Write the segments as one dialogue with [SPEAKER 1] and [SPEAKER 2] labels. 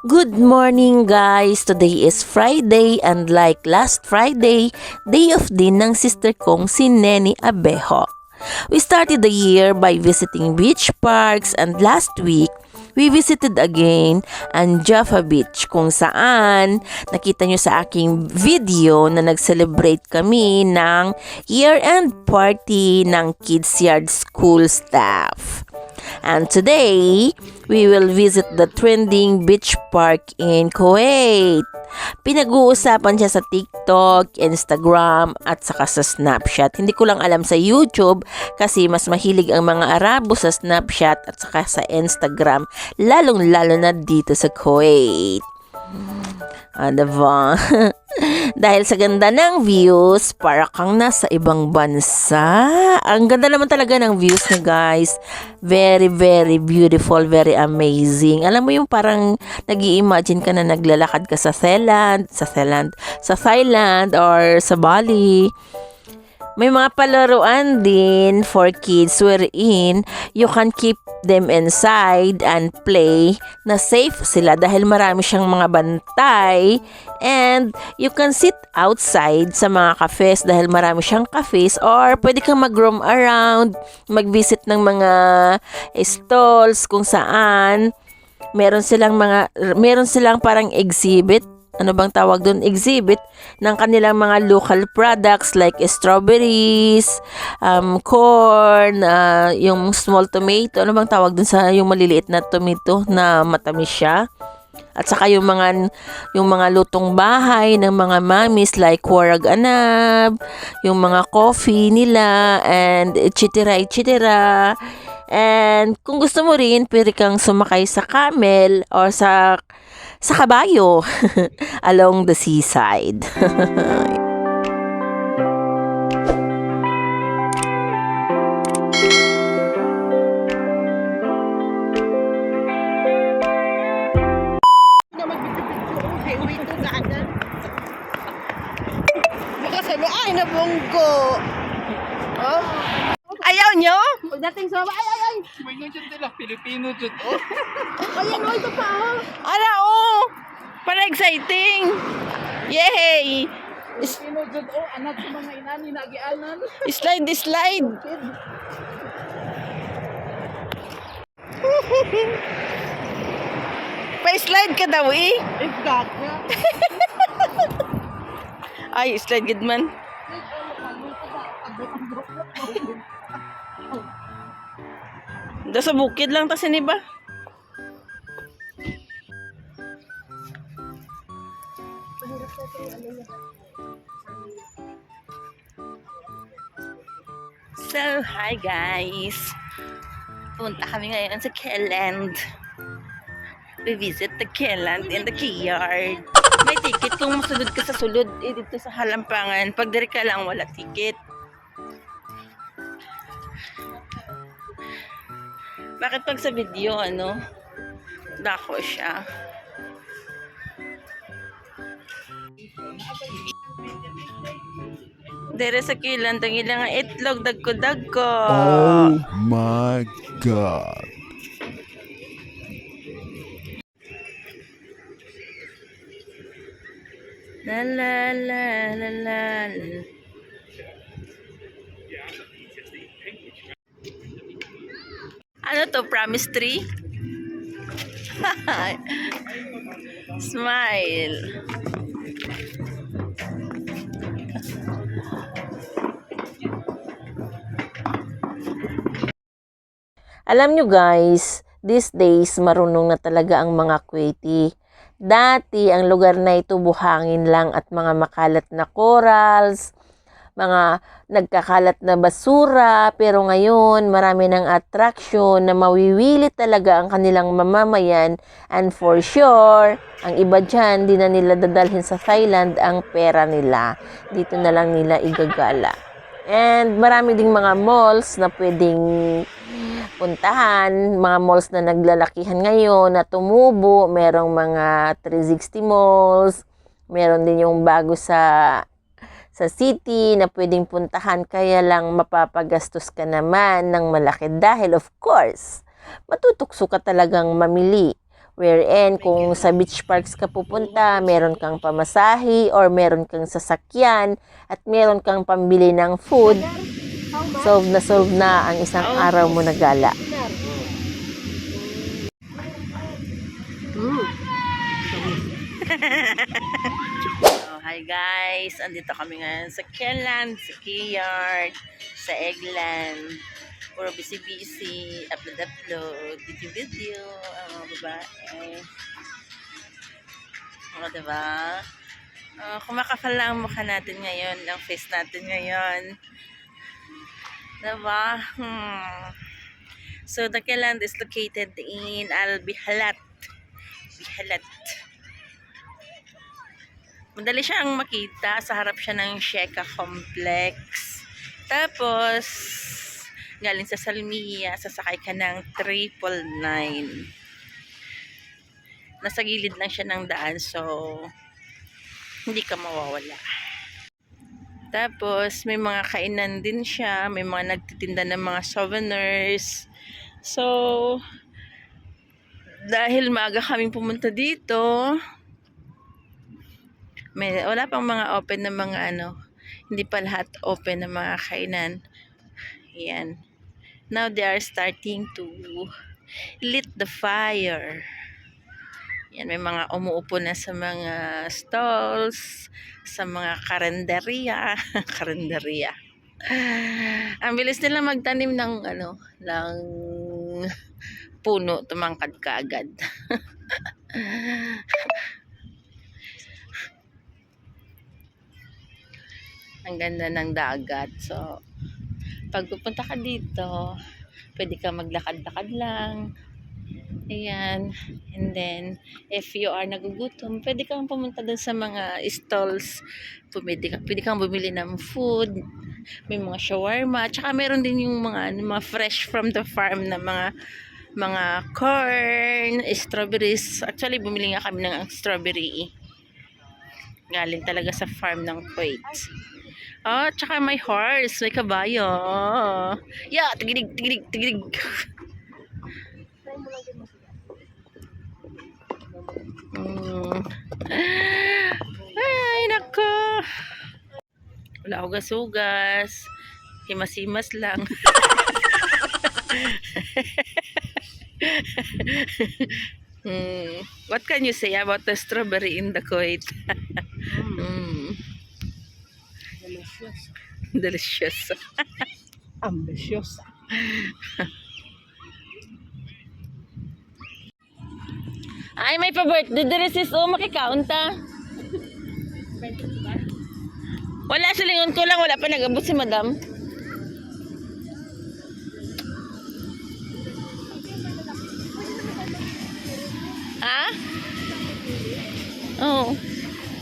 [SPEAKER 1] Good morning guys! Today is Friday and like last Friday, day off din ng sister kong si Neni Abejo. We started the year by visiting beach parks and last week, we visited again ang Jaffa Beach kung saan nakita nyo sa aking video na nag-celebrate kami ng year-end party ng Kids Yard School staff. And today, we will visit the trending beach park in Kuwait. Pinag-uusapan siya sa TikTok, Instagram, at saka sa Snapchat. Hindi ko lang alam sa YouTube kasi mas mahilig ang mga Arabo sa Snapchat at saka sa Instagram, lalong-lalo na dito sa Kuwait. Diba? Dahil sa ganda ng views, para kang nasa ibang bansa. Ang ganda naman talaga ng views niya, guys. Very, very beautiful, very amazing. Alam mo yung parang nag-i-imagine ka na naglalakad ka sa Thailand, or sa Bali. May mga palaruan din for kids wherein you can keep them inside and play na safe sila dahil marami siyang mga bantay, and you can sit outside sa mga cafes dahil marami siyang cafes, or pwede kang mag-roam around, mag-visit ng mga stalls kung saan meron silang parang exhibit. Ano bang tawag doon? Exhibit ng kanilang mga local products like strawberries, corn, yung small tomato. Ano bang tawag doon sa yung maliliit na tomato na matamis siya? At saka yung mga lutong bahay ng mga mamis like warag anab, yung mga coffee nila, and etc. And kung gusto mo rin, pwede kang sumakay sa camel or sa kabayo along the seaside.
[SPEAKER 2] Ay, nabunggo. Oh. Ayaw nyo? Pagdating sa ay.
[SPEAKER 3] May nandiyan nila, Pilipino dyan, oh.
[SPEAKER 2] Ayan, oh, ito pa, oh. Ala, oh. Para exciting. Yay.
[SPEAKER 3] Pilipino dyan, oh. Anak sa mga inani, nagianan.
[SPEAKER 2] Slide. Pa-slide ka daw, eh.
[SPEAKER 3] Ifgak niya.
[SPEAKER 2] Ay, slide good man. Da sa bukid lang ta siniba. So, hi guys. Punta kami ngayon sa Keland. We visit the Keland in the Key Yard. May ticket kung masulod ka sa sulod. Dito sa Halampangan. Pag dire ka lang, wala ticket. Bakit pag sa video, dako siya. Dere sa Keland, ang ilang itlog, dagko.
[SPEAKER 4] Oh my God.
[SPEAKER 2] La. Ano to? Promise tree? Smile.
[SPEAKER 1] Alam nyo guys, these days marunong na talaga ang mga Kuwaiti. Dati ang lugar na ito buhangin lang at mga makalat na corals, mga nagkakalat na basura, pero ngayon marami ng attraction na mawiwili talaga ang kanilang mamamayan, and for sure, ang iba dyan, di na nila dadalhin sa Thailand ang pera nila. Dito na lang nila igagala. And marami ding mga malls na pwedeng puntahan, mga malls na naglalakihan ngayon na tumubo, merong mga 360 malls, meron din yung bago sa city na pwedeng puntahan, kaya lang mapapagastos ka naman ng malaki dahil of course, matutukso ka talagang mamili. Wherein, kung sa beach parks ka pupunta, meron kang pamasahe or meron kang sasakyan at meron kang pambili ng food, solve na ang isang araw mo na gala.
[SPEAKER 2] Oh, hi guys! Andito kami ngayon sa Kieland, sa Keyard, sa Eggland. Puro busy-busy, upload, video, ang mga babae. O, diba? Kumakapal lang ang mukha natin ngayon, ang face natin ngayon. Diba? So, the Kieland is located in Albihalat. Bihalat. Madali siyang makita. Sa harap siya ng Sheka Complex. Tapos, galing sa Salmiya, sasakay ka ng 999. Nasa gilid lang siya ng daan, so hindi ka mawawala. Tapos, may mga kainan din siya. May mga nagtitinda ng mga souvenirs. So, dahil maaga kaming pumunta dito, wala pang mga open na mga hindi pa lahat open na mga kainan. Yan. Now they are starting to lit the fire. Yan, may mga umuupo na sa mga stalls, sa mga karenderya. Karenderya. Ang bilis nila magtanim ng ng puno, tumangkad ka agad. Ang ganda ng dagat. So, pag pupunta ka dito, pwede ka maglakad-lakad lang. Ayan. And then, if you are nagugutom, pwede kang pumunta dun sa mga stalls. Pwede kang bumili ng food. May mga shawarma. Tsaka meron din yung mga fresh from the farm na mga corn, strawberries. Actually, bumili nga kami ng strawberry. Galing talaga sa farm ng Kuwait. Oh, tsaka may horse, may kabayo. Yeah, tigidig, tigidig, tigidig. Ay, nako. Wala ako gasugas. Himas-himas lang. What can you say about the strawberry in the Kuwait? Delicious.
[SPEAKER 3] Ambisyosa.
[SPEAKER 2] Ay, may pa-birthday dere sis. Oh, makikaunta. Wala sa lingon ko lang. Wala pa nag-abot si madam. Ha? Oh.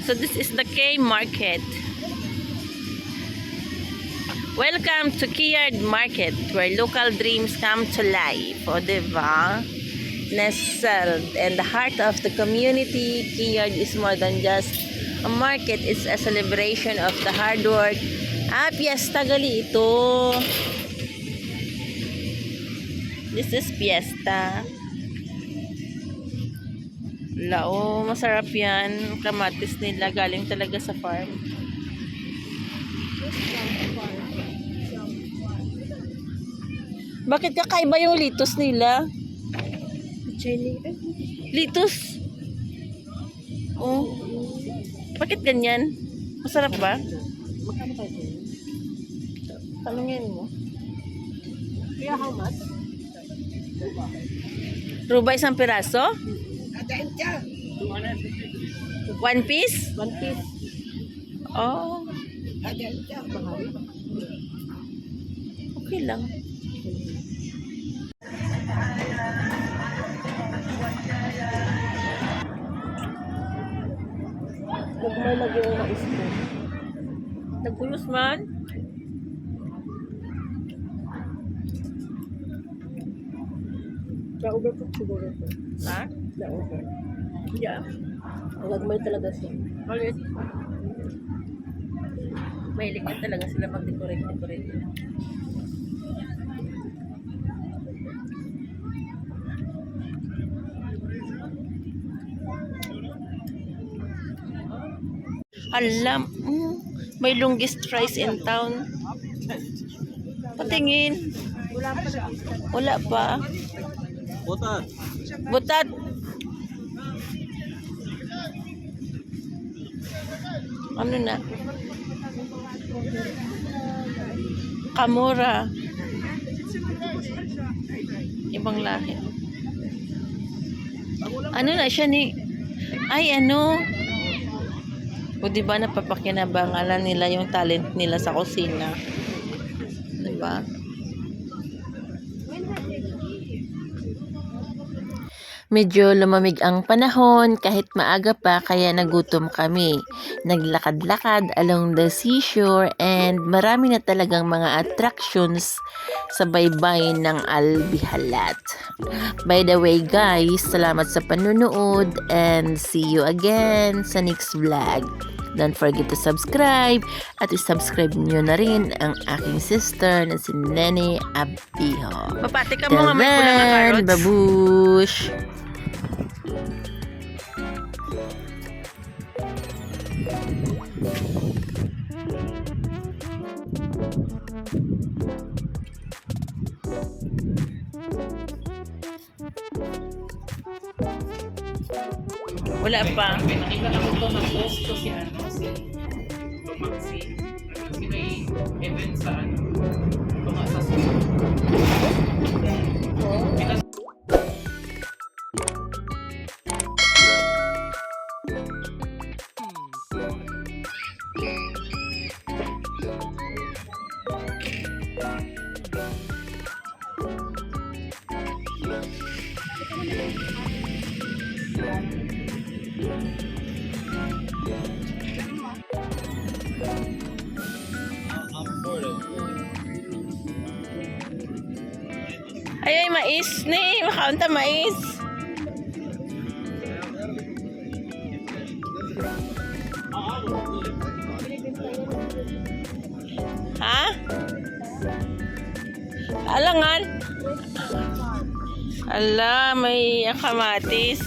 [SPEAKER 2] So this is the K Market. Welcome to Keyard Market, where local dreams come to life. O, diba? Nestled in the heart of the community, Keyard is more than just a market. It's a celebration of the hard work. Fiesta gali ito. This is fiesta. Lao, masarap yan. Kamatis nila galing talaga sa farm. Bakit kakaiba yung litos nila? Litos? Oh. Bakit ganyan? Masarap ba? Tanungin mo.
[SPEAKER 3] Kaya how much?
[SPEAKER 2] Ruba isang piraso? 1 piece?
[SPEAKER 3] 1 piece.
[SPEAKER 2] Oh. Okay lang.
[SPEAKER 3] Huwag may lagi yung mais ko.
[SPEAKER 2] Nagpulos man?
[SPEAKER 3] Na-over po siguro po.
[SPEAKER 2] Ha?
[SPEAKER 3] Na-over.
[SPEAKER 2] Yeah.
[SPEAKER 3] Nagmay talaga siya.
[SPEAKER 2] Ulit. Mahilig na talaga sila mag-decorate. Alam, may longest fries in town. Patingin. Wala pa. Butat. Ano na? Kamura. Ibang lahi. Ano na siya ni... Ay, ano? O diba napapakinabangalan nila yung talent nila sa kusina? Diba?
[SPEAKER 1] Medyo lumamig ang panahon kahit maaga pa kaya nagutom kami. Naglakad-lakad along the seashore and marami na talagang mga attractions sa baybayin ng Albihalat. By the way guys, salamat sa panunood and see you again sa next vlog. Don't forget to subscribe at i-subscribe nyo na rin ang aking sister na si Nene Abiho.
[SPEAKER 2] Papati ka mo nga may pulang na carrots.
[SPEAKER 1] Babush!
[SPEAKER 2] Wala pa.
[SPEAKER 3] Nakita ko ito na post ko si ano, si Maxi. Si may event sa ano, mga sa
[SPEAKER 2] Ay, mais ni. Makaunta mais. Ha? Alangan. Ala, may kamatis.